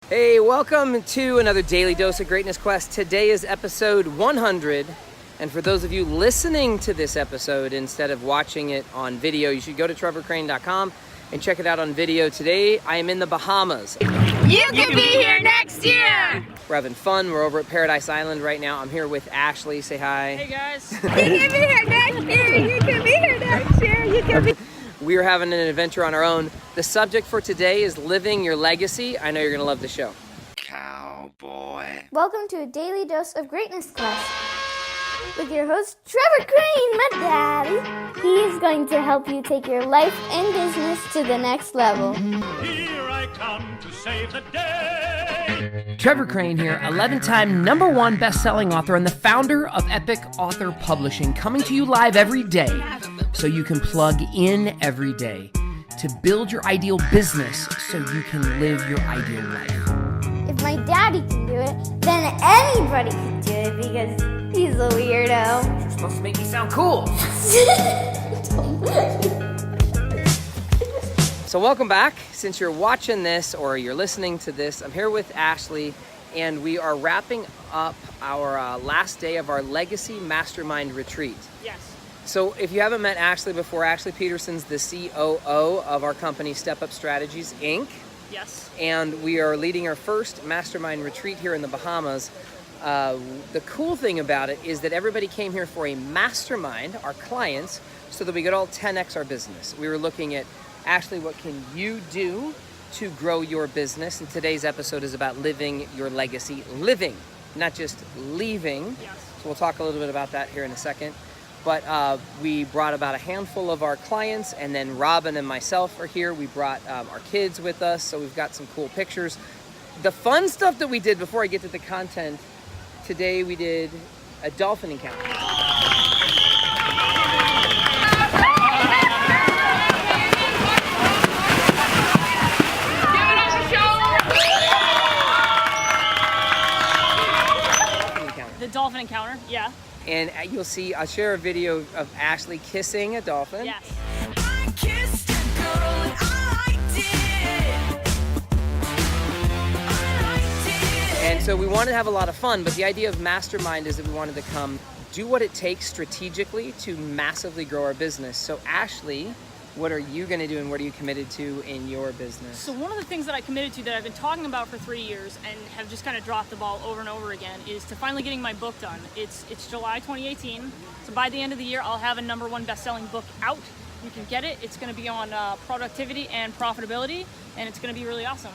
Hey, welcome to another Daily Dose of Greatness Quest. Today is episode 100. And for those of you listening to this episode instead of watching it on video, you should go to trevorcrane.com and check it out on video. Today, I am in the Bahamas. You can be here next year! We're having fun. We're over at Paradise Island right now. I'm here with Ashley. Say hi. Hey, guys. You can be here next year! You can be here next year! You can be... We are having an adventure on our own. The subject for today is living your legacy. I know you're going to love the show. Cowboy. Welcome to a daily dose of greatness quest with your host Trevor Crane, my daddy. He is going to help you take your life and business to the next level. Here I come to save the day. Trevor Crane here, 11-time #1 best-selling author and the founder of Epic Author Publishing, coming to you live every day so you can plug in every day to build your ideal business so you can live your ideal life. If my daddy can do it, then anybody can do it because he's a weirdo. You're supposed to make me sound cool. So welcome back. Since you're watching this or you're listening to this, I'm here with Ashley, and we are wrapping up our last day of our Legacy Mastermind Retreat. Yes. So if you haven't met Ashley before, Ashley Peterson's the COO of our company, Step Up Strategies, Inc. Yes. And we are leading our first mastermind retreat here in the Bahamas. The cool thing about it is that everybody came here for a mastermind, our clients, so that we could all 10x our business. We were looking at, Ashley, what can you do to grow your business? And today's episode is about living your legacy. Living, not just leaving. Yes. So we'll talk a little bit about that here in a second. But we brought about a handful of our clients, and then Robin and myself are here. We brought our kids with us, so we've got some cool pictures. The fun stuff that we did before I get to the content, today we did a dolphin encounter. The dolphin encounter, yeah. And you'll see, I'll share a video of Ashley kissing a dolphin. Yes. I kissed a girl and I liked it. And so we wanted to have a lot of fun, but the idea of Mastermind is that we wanted to come do what it takes strategically to massively grow our business. So Ashley, what are you going to do and what are you committed to in your business? So one of the things that I committed to that I've been talking about for 3 years and have just kind of dropped the ball over and over again is to finally getting my book done. It's July 2018, so by the end of the year I'll have a #1 best-selling book out. You can get it. It's going to be on productivity and profitability, and it's going to be really awesome.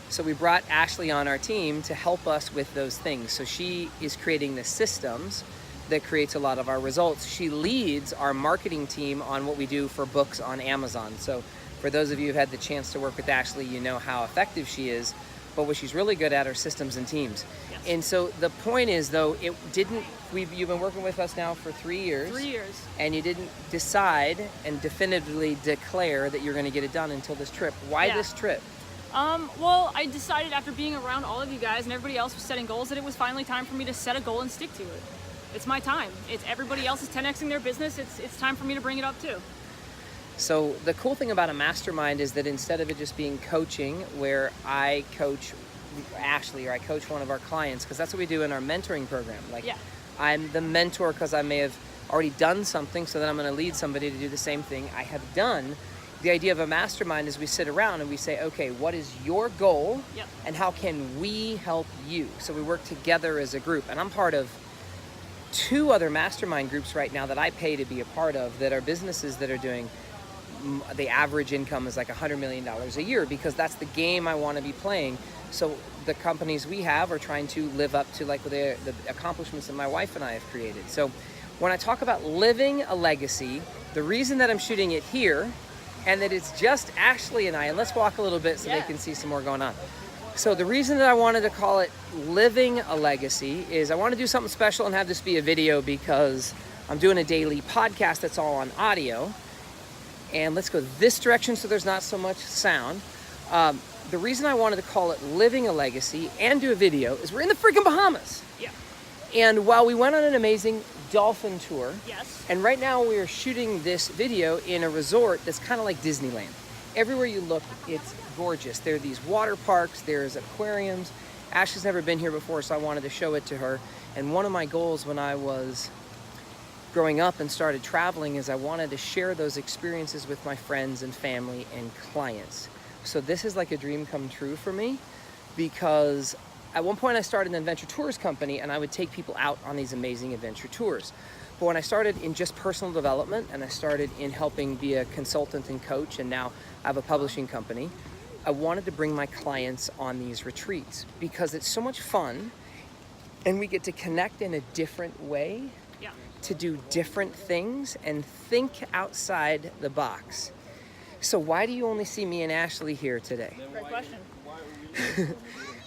So we brought Ashley on our team to help us with those things. So she is creating the systems that creates a lot of our results. She leads our marketing team on what we do for books on Amazon. So for those of you who've had the chance to work with Ashley, you know how effective she is, but what she's really good at are systems and teams. Yes. And so the point is, though, you've been working with us now for 3 years. 3 years. And you didn't decide and definitively declare that you're gonna get it done until this trip. Why Yeah. this trip? Well, I decided after being around all of you guys and everybody else was setting goals that it was finally time for me to set a goal and stick to it. It's my time. It's everybody else is 10xing their business. It's time for me to bring it up too. So the cool thing about a mastermind is that instead of it just being coaching, where I coach Ashley or I coach one of our clients, because that's what we do in our mentoring program. Like, Yeah. I'm the mentor because I may have already done something, so then I'm going to lead somebody to do the same thing I have done. The idea of a mastermind is we sit around and we say, okay, what is your goal? Yep. And how can we help you? So we work together as a group. And I'm part of 2 other mastermind groups right now that I pay to be a part of that are businesses that are doing, the average income is like $100 million a year, because that's the game I want to be playing. So the companies we have are trying to live up to like the accomplishments that my wife and I have created. So when I talk about living a legacy, the reason that I'm shooting it here and that it's just Ashley and I, and let's walk a little bit so they can see some more going on. So the reason that I wanted to call it Living a Legacy is I want to do something special and have this be a video, because I'm doing a daily podcast that's all on audio. And let's go this direction so there's not so much sound. The reason I wanted to call it Living a Legacy and do a video is we're in the freaking Bahamas. Yeah. And while we went on an amazing dolphin tour, Yes. and right now we are shooting this video in a resort that's kind of like Disneyland. Everywhere you look, it's gorgeous. There are these water parks, there's aquariums. Ashley's never been here before, so I wanted to show it to her. And one of my goals when I was growing up and started traveling is I wanted to share those experiences with my friends and family and clients. So this is like a dream come true for me, because at one point I started an adventure tours company and I would take people out on these amazing adventure tours. But when I started in just personal development and I started in helping be a consultant and coach, and now I have a publishing company, I wanted to bring my clients on these retreats because it's so much fun and we get to connect in a different way, Yeah. to do different things and think outside the box. So why do you only see me and Ashley here today? Great question.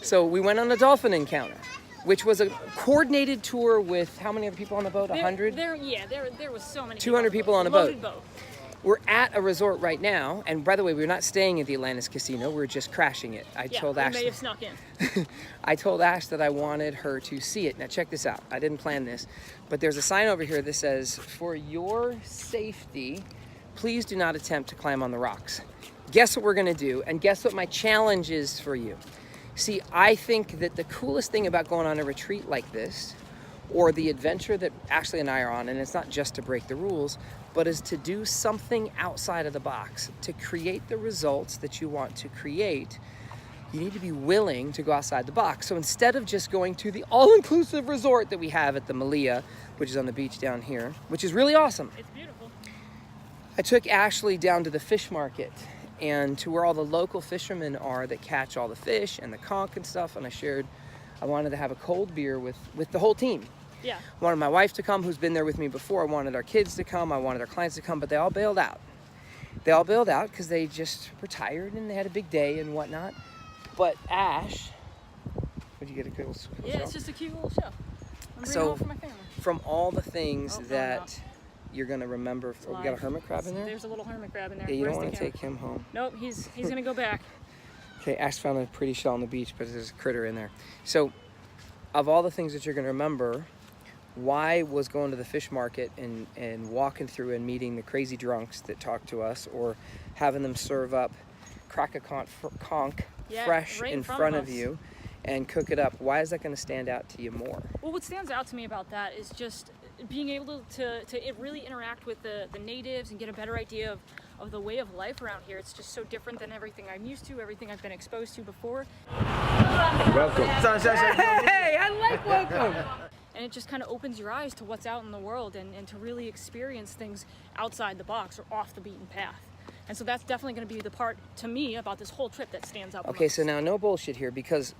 So we went on a dolphin encounter, which was a coordinated tour with how many other people on the boat? 100? There was so many. 200 people on a Loaded boat. boat. We're at a resort right now, and by the way, we're not staying at the Atlantis Casino. We're just crashing it. I Yeah, told we Ashley. may have snuck in. I told Ash that I wanted her to see it. Now check this out. I didn't plan this, but there's a sign over here that says, "For your safety, please do not attempt to climb on the rocks." Guess what we're gonna do, and guess what my challenge is for you. See, I think that the coolest thing about going on a retreat like this, or the adventure that Ashley and I are on, and it's not just to break the rules, but is to do something outside of the box, to create the results that you want to create. You need to be willing to go outside the box. So instead of just going to the all-inclusive resort that we have at the Malia, which is on the beach down here, which is really awesome, It's beautiful. I took Ashley down to the fish market and to where all the local fishermen are that catch all the fish and the conch and stuff, and I wanted to have a cold beer with the whole team. Yeah. I wanted my wife to come, who's been there with me before. I wanted our kids to come. I wanted our clients to come, but they all bailed out. They all bailed out because they just were tired and they had a big day and whatnot. But Ash, would you get a cool Yeah, show? it's just a cute little show. I'm bringing So- it home for my family. From all the things Oh, no, that you're gonna remember, we got a Live. hermit crab in there? There's a little hermit crab in there. Yeah, you Where's don't the want to camera? take him home. Nope, he's gonna go back. Okay, Ash found a pretty shell on the beach, but there's a critter in there. So, of all the things that you're gonna remember, why was going to the fish market and walking through and meeting the crazy drunks that talk to us, or having them serve up crack a conch Yeah, fresh right in in front front of of us. you and cook it up? Why is that going to stand out to you more? Well, what stands out to me about that is just being able to really interact with the natives and get a better idea of the way of life around here. It's just so different than everything I'm used to, everything I've been exposed to before. Welcome. Hey, I like welcome. And it just kind of opens your eyes to what's out in the world and to really experience things outside the box or off the beaten path. And so that's definitely going to be the part, to me, about this whole trip that stands out the Okay, most. so now no bullshit here, because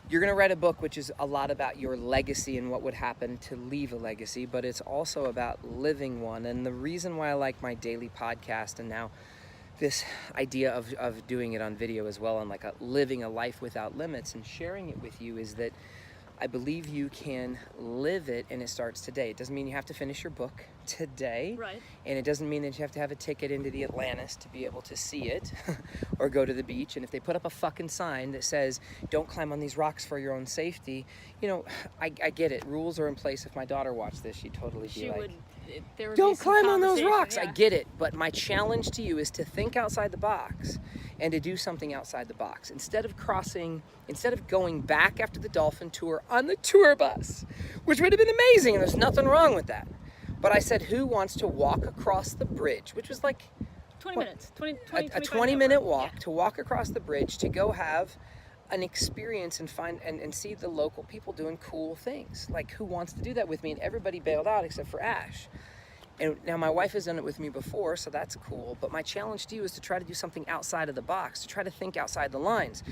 you're going to write a book which is a lot about your legacy and what would happen to leave a legacy, but it's also about living one. And the reason why I like my daily podcast and now this idea of doing it on video as well, and like living a life without limits and sharing it with you, is that I believe you can live it, and it starts today. It doesn't mean you have to finish your book today. Right. And it doesn't mean that you have to have a ticket into the Atlantis to be able to see it or go to the beach. And if they put up a fucking sign that says, don't climb on these rocks for your own safety, you know, I get it. Rules are in place. If my daughter watched this, she'd totally be She like, would, there would don't be some climb on those conversation, rocks. I yeah. get it. But my challenge to you is to think outside the box and to do something outside the box. Instead of going back after the dolphin tour on the tour bus, which would have been amazing, and there's nothing wrong with that. But I said, who wants to walk across the bridge, which was like 20 minutes. 20, a 25 20-minute walk. walk, Yeah. to walk across the bridge, to go have an experience and find and see the local people doing cool things. Like, who wants to do that with me? And everybody bailed out except for Ash. And now my wife has done it with me before, so that's cool. But my challenge to you is to try to do something outside of the box, to try to think outside the lines.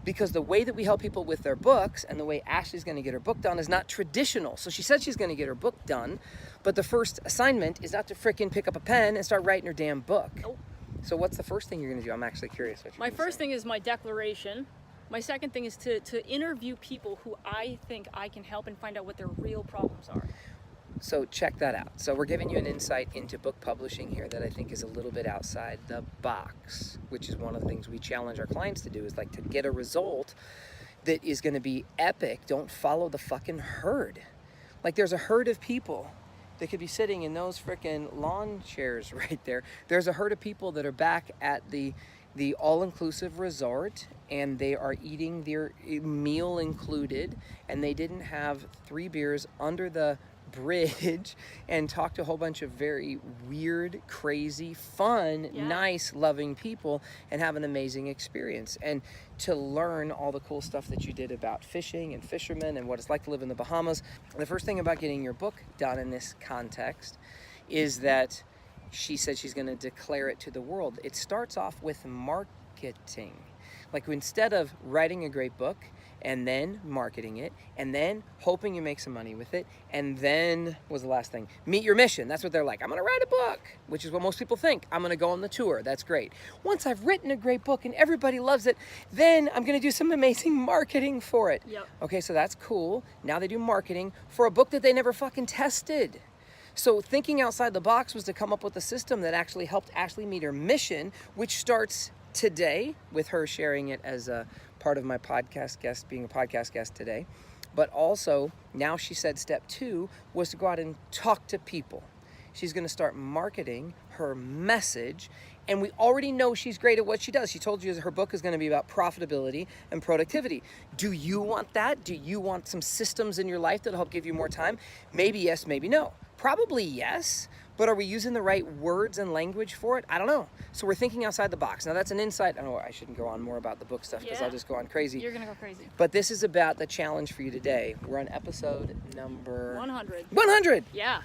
Because the way that we help people with their books and the way Ashley's going to get her book done is not traditional. So she said she's going to get her book done, but the first assignment is not to frickin' pick up a pen and start writing her damn book. Nope. So what's the first thing you're going to do? I'm actually curious what you're My gonna first say. thing is my declaration. My second thing is to interview people who I think I can help and find out what their real problems are. So check that out. So we're giving you an insight into book publishing here that I think is a little bit outside the box, which is one of the things we challenge our clients to do, is like to get a result that is going to be epic. Don't follow the fucking herd. Like, there's a herd of people that could be sitting in those frickin' lawn chairs right there. There's a herd of people that are back at the the all-inclusive resort, and they are eating their meal included, and they didn't have 3 beers under the bridge and talk to a whole bunch of very weird, crazy, fun, nice, loving people and have an amazing experience. And to learn all the cool stuff that you did about fishing and fishermen and what it's like to live in the Bahamas. The first thing about getting your book done in this context is that she said she's going to declare it to the world. It starts off with marketing. Like, instead of writing a great book and then marketing it and then hoping you make some money with it, and then, what was the last thing? Meet your mission. That's what they're like. I'm going to write a book, which is what most people think. I'm going to go on the tour. That's great. Once I've written a great book and everybody loves it, then I'm going to do some amazing marketing for it. Yep. Okay, so that's cool. Now they do marketing for a book that they never fucking tested. So thinking outside the box was to come up with a system that actually helped Ashley meet her mission, which starts today with her sharing it as a part of my podcast guest, being a podcast guest today. But also, now she said step 2 was to go out and talk to people. She's going to start marketing her message, and we already know she's great at what she does. She told you her book is going to be about profitability and productivity. Do you want that? Do you want some systems in your life that'll help give you more time? Maybe yes, maybe no. Probably yes, but are we using the right words and language for it? I don't know. So we're thinking outside the box. Now that's an insight. I know I shouldn't go on more about the book stuff because I'll just go on crazy. You're going to go crazy. But this is about the challenge for you today. We're on episode number 100. 100! Yeah.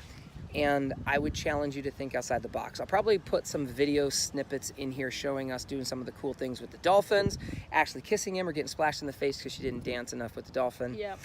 And I would challenge you to think outside the box. I'll probably put some video snippets in here showing us doing some of the cool things with the dolphins, actually kissing him or getting splashed in the face because she didn't dance enough with the dolphin. Yeah.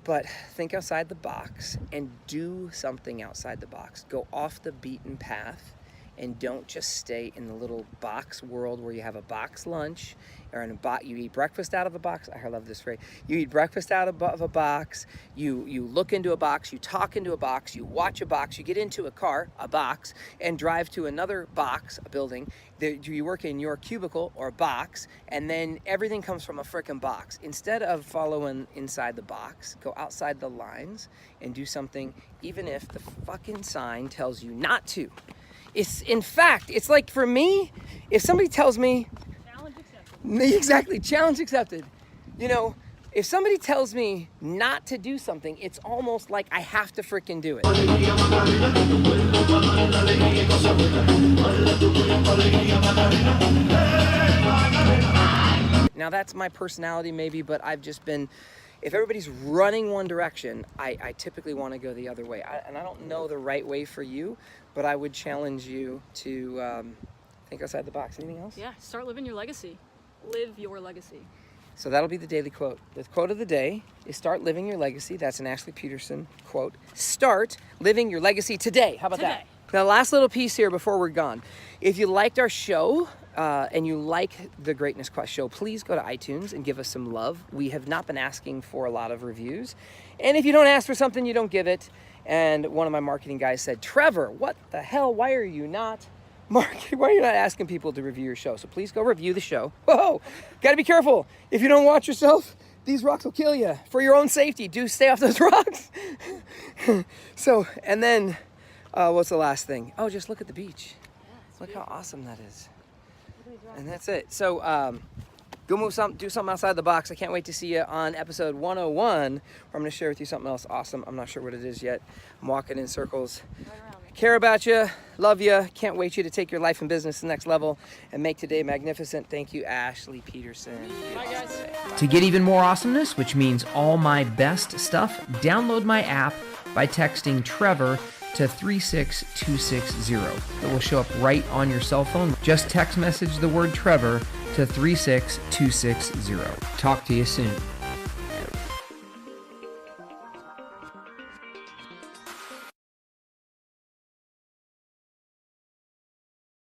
But think outside the box and do something outside the box. Go off the beaten path and don't just stay in the little box world where you have a box lunch or you eat breakfast out of a box. I love this phrase. You eat breakfast out of a box. You look into a box. You talk into a box. You watch a box. You get into a car, a box, and drive to another box, a building. You work in your cubicle or box, and then everything comes from a frickin' box. Instead of following inside the box, go outside the lines and do something even if the fucking sign tells you not to. In fact, it's like for me, if somebody tells me, Challenge accepted. Exactly, challenge accepted. You know, if somebody tells me not to do something, it's almost like I have to freaking do it. Now that's my personality maybe, but I've just been, if everybody's running one direction, I typically want to go the other way. And I don't know the right way for you, but I would challenge you to think outside the box. Anything else? Yeah, start living your legacy. Live your legacy. So that'll be the daily quote. The quote of the day is start living your legacy. That's an Ashley Peterson quote. Start living your legacy today. How about that? Now, last little piece here before we're gone. If you liked our show and you like the Greatness Quest show, please go to iTunes and give us some love. We have not been asking for a lot of reviews. And if you don't ask for something, you don't give it. And one of my marketing guys said, Trevor, what the hell? Why are you not asking people to review your show? So please go review the show. Whoa, got to be careful. If you don't watch yourself, these rocks will kill you. For your own safety, do stay off those rocks. So, and then, what's the last thing? Oh, just look at the beach. Look how awesome that is. And that's it. So, go do something outside the box. I can't wait to see you on episode 101, where I'm going to share with you something else awesome. I'm not sure what it is yet. I'm walking in circles. Care about you, love you, can't wait you to take your life and business to the next level and make today magnificent. Thank you, Ashley Peterson. Bye, guys. To get even more awesomeness, which means all my best stuff, download my app by texting Trevor to 36260. It will show up right on your cell phone. Just text message the word Trevor to 36260. Talk to you soon.